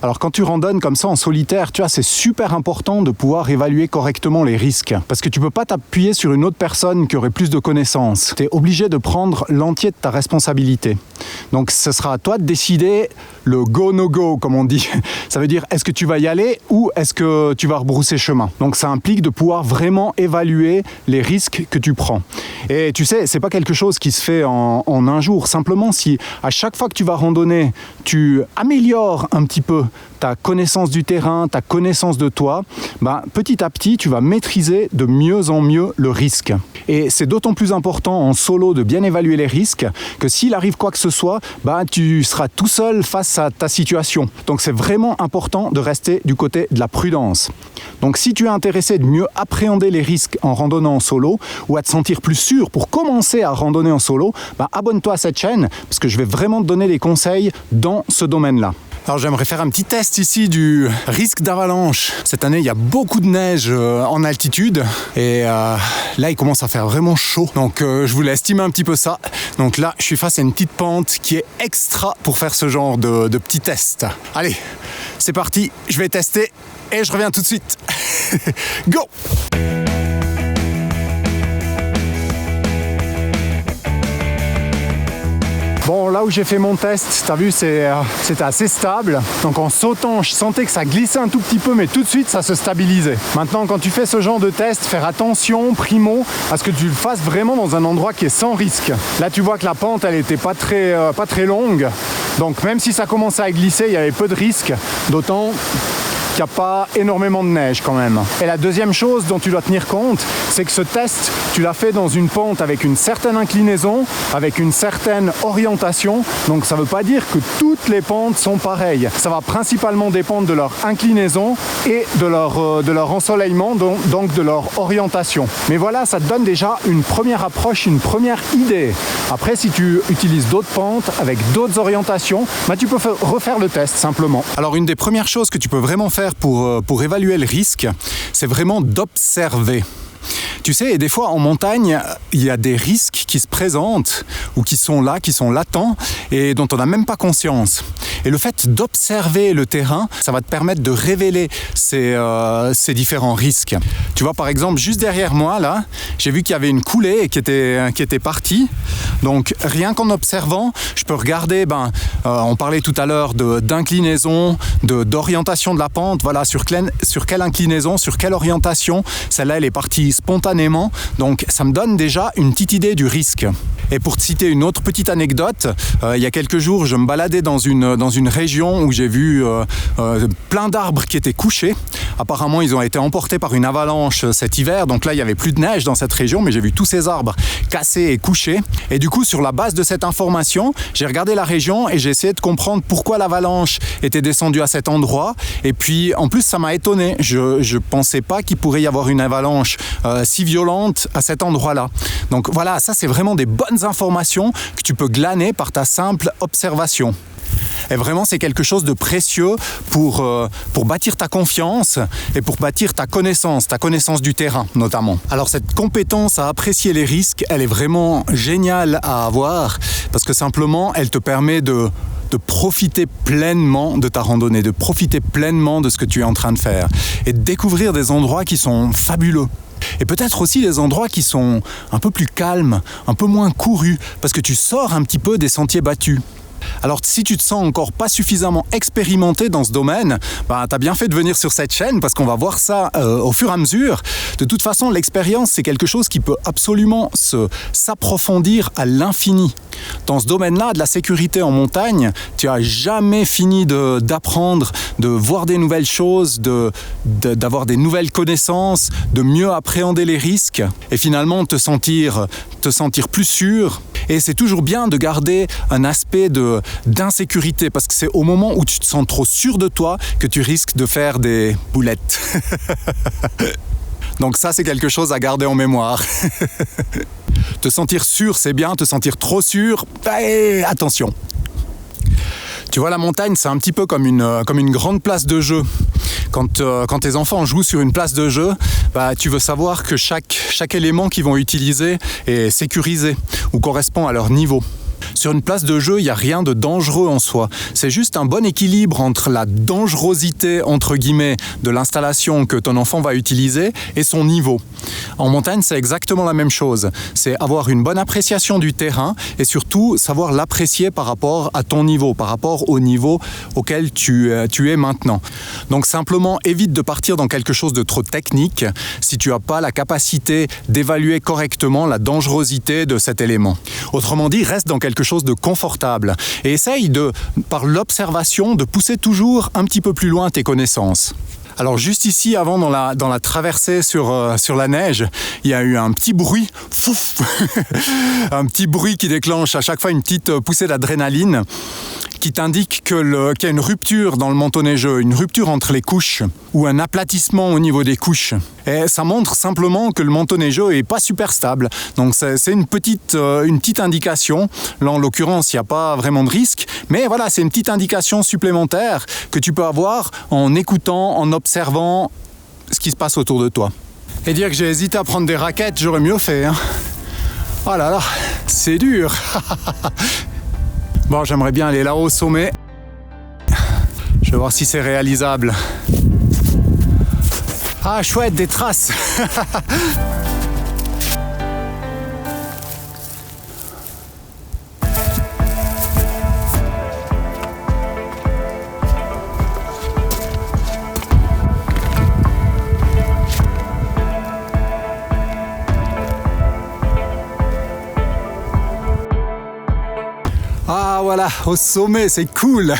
Alors quand tu randonnes comme ça en solitaire, tu vois, c'est super important de pouvoir évaluer correctement les risques. Parce que tu peux pas t'appuyer sur une autre personne qui aurait plus de connaissances. Tu es obligé de prendre l'entier de ta responsabilité. Donc ce sera à toi de décider le go no go comme on dit. Ça veut dire est-ce que tu vas y aller ou est-ce que tu vas rebrousser chemin. Donc ça implique de pouvoir vraiment évaluer les risques que tu prends. Et tu sais, c'est pas quelque chose qui se fait en un jour. Simplement si à chaque fois que tu vas randonner, tu améliores un petit peu ta connaissance du terrain, ta connaissance de toi, petit à petit, tu vas maîtriser de mieux en mieux le risque. Et c'est d'autant plus important en solo de bien évaluer les risques que s'il arrive quoi que ce soit, tu seras tout seul face à ta situation. Donc c'est vraiment important de rester du côté de la prudence. Donc si tu es intéressé de mieux appréhender les risques en randonnant en solo ou à te sentir plus sûr pour commencer à randonner en solo, abonne-toi à cette chaîne parce que je vais vraiment te donner des conseils dans ce domaine-là. Alors j'aimerais faire un petit test ici du risque d'avalanche. Cette année, il y a beaucoup de neige en altitude et là, il commence à faire vraiment chaud. Donc je voulais estimer un petit peu ça. Donc là, je suis face à une petite pente qui est extra pour faire ce genre de petit test. Allez, c'est parti, je vais tester et je reviens tout de suite. Go! Bon, là où j'ai fait mon test, t'as vu, c'était assez stable. Donc en sautant, je sentais que ça glissait un tout petit peu, mais tout de suite, ça se stabilisait. Maintenant, quand tu fais ce genre de test, faire attention, primo, à ce que tu le fasses vraiment dans un endroit qui est sans risque. Là, tu vois que la pente, elle était pas très longue. Donc même si ça commençait à glisser, il y avait peu de risque. D'autant qu'il n'y a pas énormément de neige quand même. Et la deuxième chose dont tu dois tenir compte, c'est que ce test, tu l'as fait dans une pente avec une certaine inclinaison, avec une certaine orientation. Donc ça ne veut pas dire que toutes les pentes sont pareilles. Ça va principalement dépendre de leur inclinaison et de leur ensoleillement, donc de leur orientation. Mais voilà, ça te donne déjà une première approche, une première idée. Après, si tu utilises d'autres pentes avec d'autres orientations, tu peux refaire le test simplement. Alors une des premières choses que tu peux vraiment faire pour évaluer le risque, c'est vraiment d'observer. Tu sais, des fois en montagne, il y a des risques qui se présentent ou qui sont là, qui sont latents et dont on n'a même pas conscience. Et le fait d'observer le terrain, ça va te permettre de révéler ces différents risques. Tu vois, par exemple, juste derrière moi, là, j'ai vu qu'il y avait une coulée qui était partie. Donc, rien qu'en observant, je peux regarder, on parlait tout à l'heure d'inclinaison, d'orientation de la pente. Voilà, sur quelle inclinaison, sur quelle orientation, celle-là, elle est partie spontanément. Donc, ça me donne déjà une petite idée du risque. Et pour te citer une autre petite anecdote, il y a quelques jours, je me baladais dans une région où j'ai vu plein d'arbres qui étaient couchés. Apparemment, ils ont été emportés par une avalanche cet hiver. Donc là, il n'y avait plus de neige dans cette région, mais j'ai vu tous ces arbres cassés et couchés. Et du coup, sur la base de cette information, j'ai regardé la région et j'ai essayé de comprendre pourquoi l'avalanche était descendue à cet endroit. Et puis, en plus, ça m'a étonné. Je ne pensais pas qu'il pourrait y avoir une avalanche si violente à cet endroit-là. Donc voilà, ça, c'est vraiment des bonnes informations que tu peux glaner par ta simple observation. Et vraiment, c'est quelque chose de précieux pour bâtir ta confiance et pour bâtir ta connaissance du terrain notamment. Alors cette compétence à apprécier les risques, elle est vraiment géniale à avoir parce que simplement, elle te permet de profiter pleinement de ta randonnée, de profiter pleinement de ce que tu es en train de faire et de découvrir des endroits qui sont fabuleux. Et peut-être aussi des endroits qui sont un peu plus calmes, un peu moins courus, parce que tu sors un petit peu des sentiers battus. Alors si tu te sens encore pas suffisamment expérimenté dans ce domaine, t'as bien fait de venir sur cette chaîne parce qu'on va voir ça au fur et à mesure. De toute façon, l'expérience, c'est quelque chose qui peut absolument s'approfondir à l'infini. Dans ce domaine-là, de la sécurité en montagne, tu n'as jamais fini d'apprendre, de voir des nouvelles choses, d'avoir des nouvelles connaissances, de mieux appréhender les risques et finalement te sentir plus sûr. Et c'est toujours bien de garder un aspect d'insécurité parce que c'est au moment où tu te sens trop sûr de toi que tu risques de faire des boulettes. Donc ça, c'est quelque chose à garder en mémoire. Te sentir sûr, c'est bien. Te sentir trop sûr, attention. Tu vois, la montagne, c'est un petit peu comme une grande place de jeu. Quand tes enfants jouent sur une place de jeu, tu veux savoir que chaque élément qu'ils vont utiliser est sécurisé ou correspond à leur niveau. Sur une place de jeu, il n'y a rien de dangereux en soi. C'est juste un bon équilibre entre la dangerosité, entre guillemets, de l'installation que ton enfant va utiliser et son niveau. En montagne, c'est exactement la même chose. C'est avoir une bonne appréciation du terrain et surtout savoir l'apprécier par rapport à ton niveau, par rapport au niveau auquel tu es maintenant. Donc simplement, évite de partir dans quelque chose de trop technique si tu n'as pas la capacité d'évaluer correctement la dangerosité de cet élément. Autrement dit, reste dans quelque chose de confortable et essaye par l'observation, de pousser toujours un petit peu plus loin tes connaissances. Alors juste ici, avant dans la traversée sur la neige, il y a eu un petit bruit, fouf, un petit bruit qui déclenche à chaque fois une petite poussée d'adrénaline qui t'indique qu'il y a une rupture dans le manteau neigeux, une rupture entre les couches ou un aplatissement au niveau des couches. Et ça montre simplement que le manteau neigeux n'est pas super stable. Donc c'est une petite indication. Là en l'occurrence, il n'y a pas vraiment de risque. Mais voilà, c'est une petite indication supplémentaire que tu peux avoir en écoutant, en observant ce qui se passe autour de toi. Et dire que j'ai hésité à prendre des raquettes, j'aurais mieux fait. Oh là là, c'est dur. Bon, j'aimerais bien aller là-haut au sommet. Je vais voir si c'est réalisable. Ah, chouette, des traces. Ah voilà, au sommet, c'est cool.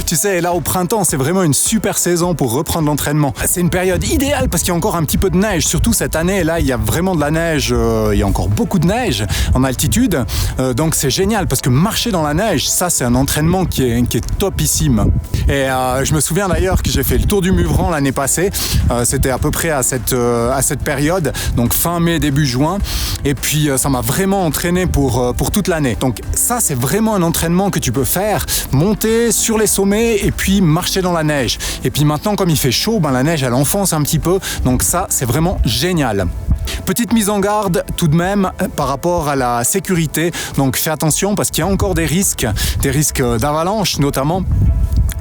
Tu sais, là au printemps, c'est vraiment une super saison pour reprendre l'entraînement. C'est une période idéale parce qu'il y a encore un petit peu de neige. Surtout cette année, là, il y a vraiment de la neige. Il y a encore beaucoup de neige en altitude. Donc c'est génial parce que marcher dans la neige, ça c'est un entraînement qui est topissime. Et je me souviens d'ailleurs que j'ai fait le tour du Muvran l'année passée. C'était à peu près à cette période, donc fin mai, début juin. Et puis ça m'a vraiment entraîné pour toute l'année. Donc ça, c'est vraiment un entraînement que tu peux faire, monter sur les sommets et puis marcher dans la neige. Et puis maintenant, comme il fait chaud, la neige, elle enfonce un petit peu. Donc ça, c'est vraiment génial. Petite mise en garde tout de même par rapport à la sécurité. Donc fais attention parce qu'il y a encore des risques d'avalanche notamment.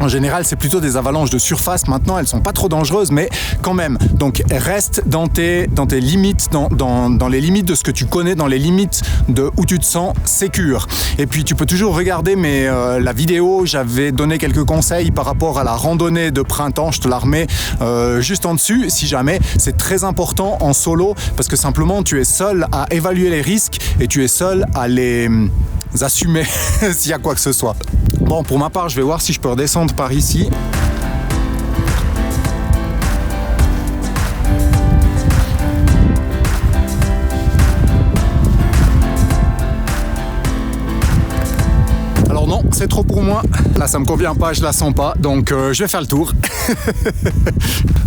En général, c'est plutôt des avalanches de surface. Maintenant, elles sont pas trop dangereuses, mais quand même. Donc, reste dans tes limites, dans les limites de ce que tu connais, dans les limites de où tu te sens sécure. Et puis, tu peux toujours regarder la vidéo. J'avais donné quelques conseils par rapport à la randonnée de printemps. Je te la remets juste en dessus, si jamais. C'est très important en solo parce que simplement, tu es seul à évaluer les risques et tu es seul à les assumer s'il y a quoi que ce soit. Bon, pour ma part, je vais voir si je peux redescendre par ici. Alors non, c'est trop pour moi. Là, ça me convient pas, je la sens pas, donc je vais faire le tour.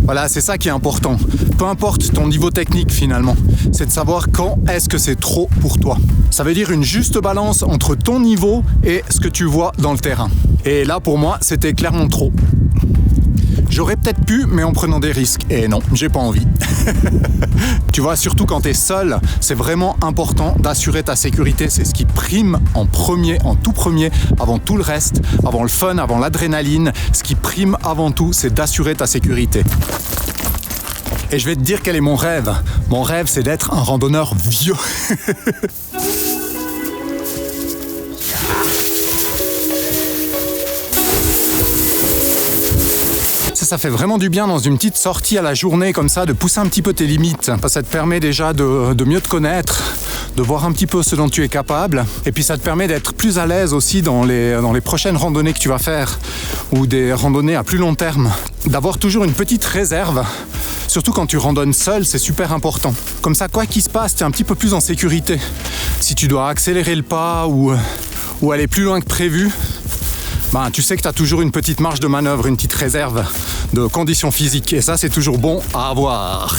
Voilà, c'est ça qui est important. Peu importe ton niveau technique finalement, c'est de savoir quand est-ce que c'est trop pour toi. Ça veut dire une juste balance entre ton niveau et ce que tu vois dans le terrain. Et là, pour moi, c'était clairement trop. J'aurais peut-être pu, mais en prenant des risques. Et non, j'ai pas envie. Tu vois, surtout quand tu es seul, c'est vraiment important d'assurer ta sécurité. C'est ce qui prime en tout premier, avant tout le reste, avant le fun, avant l'adrénaline. Ce qui prime avant tout, c'est d'assurer ta sécurité. Et je vais te dire quel est mon rêve. Mon rêve, c'est d'être un randonneur vieux. Ça fait vraiment du bien dans une petite sortie à la journée comme ça, de pousser un petit peu tes limites. Ça te permet déjà de mieux te connaître, de voir un petit peu ce dont tu es capable. Et puis ça te permet d'être plus à l'aise aussi dans les prochaines randonnées que tu vas faire ou des randonnées à plus long terme. D'avoir toujours une petite réserve. Surtout quand tu randonnes seul, c'est super important. Comme ça, quoi qu'il se passe, tu es un petit peu plus en sécurité. Si tu dois accélérer le pas ou aller plus loin que prévu, tu sais que tu as toujours une petite marge de manœuvre, une petite réserve de conditions physiques. Et ça, c'est toujours bon à avoir.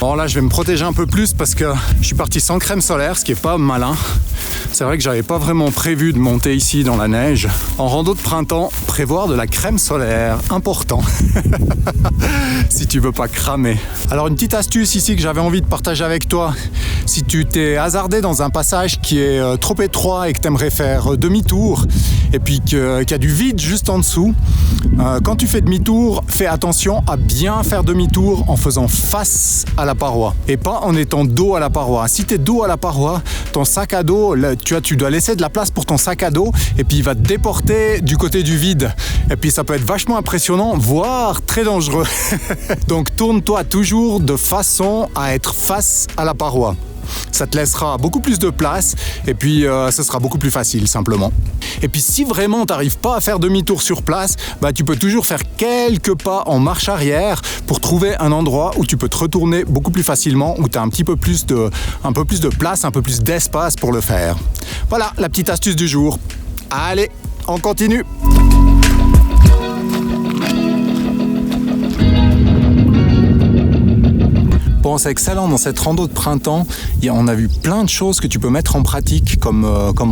Bon, là, je vais me protéger un peu plus parce que je suis parti sans crème solaire, ce qui est pas malin. C'est vrai que j'avais pas vraiment prévu de monter ici dans la neige. En rando de printemps, prévoir de la crème solaire, important. Si tu veux pas cramer. Alors, une petite astuce ici que j'avais envie de partager avec toi. Si tu t'es hasardé dans un passage qui est trop étroit et que tu aimerais faire demi-tour, et puis qu'il y a du vide juste en dessous, quand tu fais demi-tour, fais attention à bien faire demi-tour en faisant face à la paroi et pas en étant dos à la paroi. Si tu es dos à la paroi, ton sac à dos, tu dois laisser de la place pour ton sac à dos et puis il va te déporter du côté du vide. Et puis ça peut être vachement impressionnant, voire très dangereux. Donc tourne-toi toujours de façon à être face à la paroi. Ça te laissera beaucoup plus de place et puis ce sera beaucoup plus facile simplement. Et puis si vraiment tu n'arrives pas à faire demi-tour sur place, tu peux toujours faire quelques pas en marche arrière pour trouver un endroit où tu peux te retourner beaucoup plus facilement, où tu as un peu plus de place, un peu plus d'espace pour le faire. Voilà la petite astuce du jour. Allez, on continue. Bon, c'est excellent dans cette rando de printemps. On a vu plein de choses que tu peux mettre en pratique comme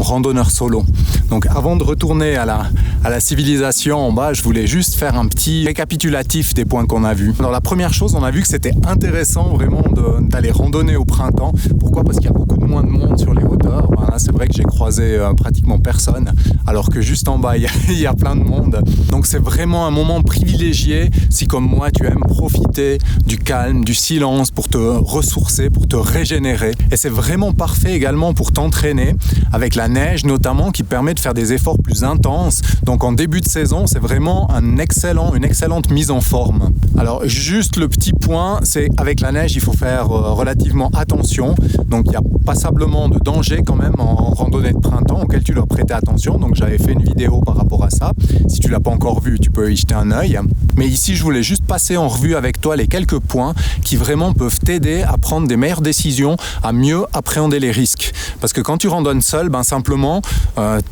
randonneur solo. Donc avant de retourner à la civilisation en bas, je voulais juste faire un petit récapitulatif des points qu'on a vus. Alors la première chose, on a vu que c'était intéressant vraiment d'aller randonner au printemps. Pourquoi ? Parce qu'il y a beaucoup moins de monde sur les hauteurs. Là, c'est vrai que j'ai croisé pratiquement personne, alors que juste en bas, il y a plein de monde. Donc c'est vraiment un moment privilégié si comme moi, tu aimes profiter du calme, du silence, pour te ressourcer, pour te régénérer. Et c'est vraiment parfait également pour t'entraîner avec la neige notamment qui permet de faire des efforts plus intenses. Donc en début de saison, c'est vraiment une excellente mise en forme. Alors juste le petit point, c'est avec la neige, il faut faire relativement attention. Donc il y a passablement de danger quand même en randonnée de printemps auquel tu dois prêter attention. Donc j'avais fait une vidéo par rapport à ça. Si tu l'as pas encore vu, tu peux y jeter un œil. Mais ici, je voulais juste passer en revue avec toi les quelques points qui vraiment peuvent t'aider à prendre des meilleures décisions, à mieux appréhender les risques. Parce que quand tu randonnes seul, simplement,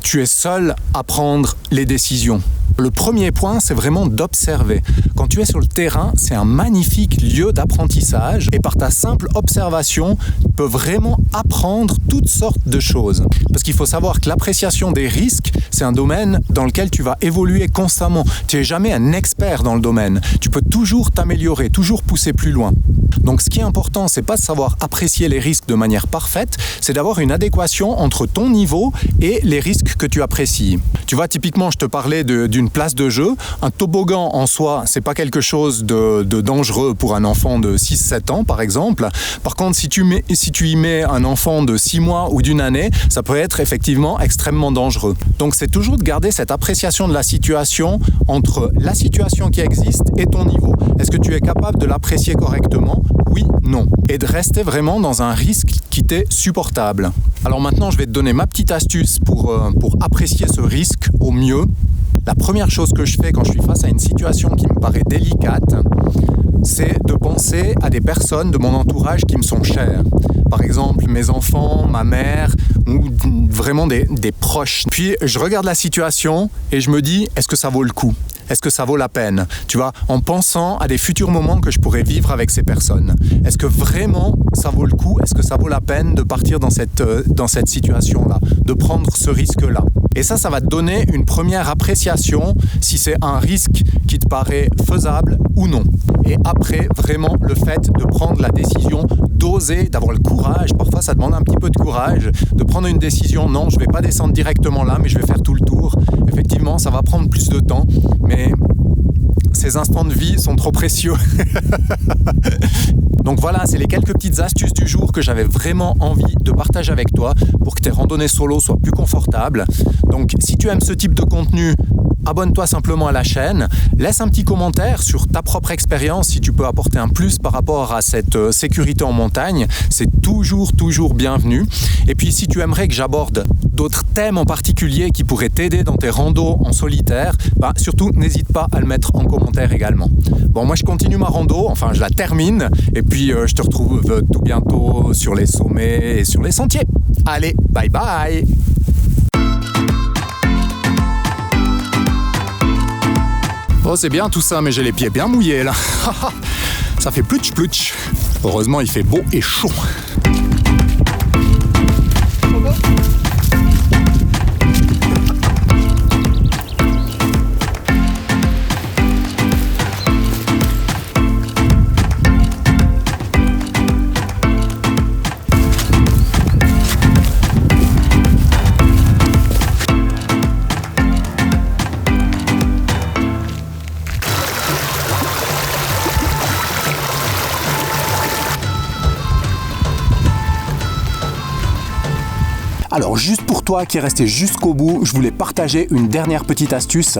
tu es seul à prendre les décisions. Le premier point, c'est vraiment d'observer. Quand tu es sur le terrain, c'est un magnifique lieu d'apprentissage et par ta simple observation, tu peux vraiment apprendre toutes sortes de choses. Parce qu'il faut savoir que l'appréciation des risques, c'est un domaine dans lequel tu vas évoluer constamment. Tu n'es jamais un expert dans le domaine. Tu peux toujours t'améliorer, toujours pousser plus loin. Donc ce qui est important, c'est pas de savoir apprécier les risques de manière parfaite, c'est d'avoir une adéquation entre ton niveau et les risques que tu apprécies. Tu vois, typiquement, je te parlais d'une place de jeu. Un toboggan en soi, c'est pas quelque chose de dangereux pour un enfant de 6-7 ans, par exemple. Par contre, si tu y mets un enfant de 6 mois ou d'une année, ça peut être effectivement extrêmement dangereux. Donc c'est toujours de garder cette appréciation de la situation entre la situation qui existe et ton niveau. Est-ce que tu es capable de l'apprécier correctement ? Oui, non. Et de rester vraiment dans un risque qui t'est supportable. Alors maintenant, je vais te donner ma petite astuce pour apprécier ce risque au mieux. La première chose que je fais quand je suis face à une situation qui me paraît délicate, c'est de penser à des personnes de mon entourage qui me sont chères. Par exemple, mes enfants, ma mère ou vraiment des proches. Puis je regarde la situation et je me dis, est-ce que ça vaut le coup ? Est-ce que ça vaut la peine ? Tu vois, en pensant à des futurs moments que je pourrais vivre avec ces personnes. Est-ce que vraiment ça vaut le coup ? Est-ce que ça vaut la peine de partir dans cette situation-là, de prendre ce risque-là ? Et ça va te donner une première appréciation si c'est un risque qui te paraît faisable ou non. Et après, vraiment, le fait de prendre la décision, d'oser, d'avoir le courage, parfois ça demande un petit peu de courage, de prendre une décision, non, je ne vais pas descendre directement là, mais je vais faire tout le tour. Effectivement, ça va prendre plus de temps, mais ces instants de vie sont trop précieux. Donc voilà, c'est les quelques petites astuces du jour que j'avais vraiment envie de partager avec toi pour que tes randonnées solo soient plus confortables. Donc si tu aimes ce type de contenu, abonne-toi simplement à la chaîne, laisse un petit commentaire sur ta propre expérience si tu peux apporter un plus par rapport à cette sécurité en montagne, c'est toujours bienvenu. Et puis si tu aimerais que j'aborde d'autres thèmes en particulier qui pourraient t'aider dans tes randos en solitaire, surtout n'hésite pas à le mettre en commentaire également. Bon, moi je continue ma rando, enfin je la termine, et puis je te retrouve tout bientôt sur les sommets et sur les sentiers. Allez, bye bye! Oh, c'est bien tout ça, mais j'ai les pieds bien mouillés là. Ça fait plutch. Heureusement, il fait beau et chaud. Alors juste pour toi qui est resté jusqu'au bout, je voulais partager une dernière petite astuce.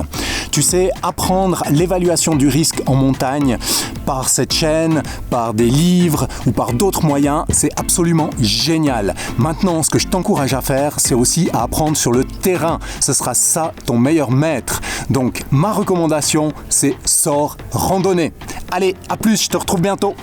Tu sais, apprendre l'évaluation du risque en montagne par cette chaîne, par des livres ou par d'autres moyens, c'est absolument génial. Maintenant, ce que je t'encourage à faire, c'est aussi à apprendre sur le terrain. Ce sera ça ton meilleur maître. Donc ma recommandation, c'est sors randonnée. Allez, à plus, je te retrouve bientôt.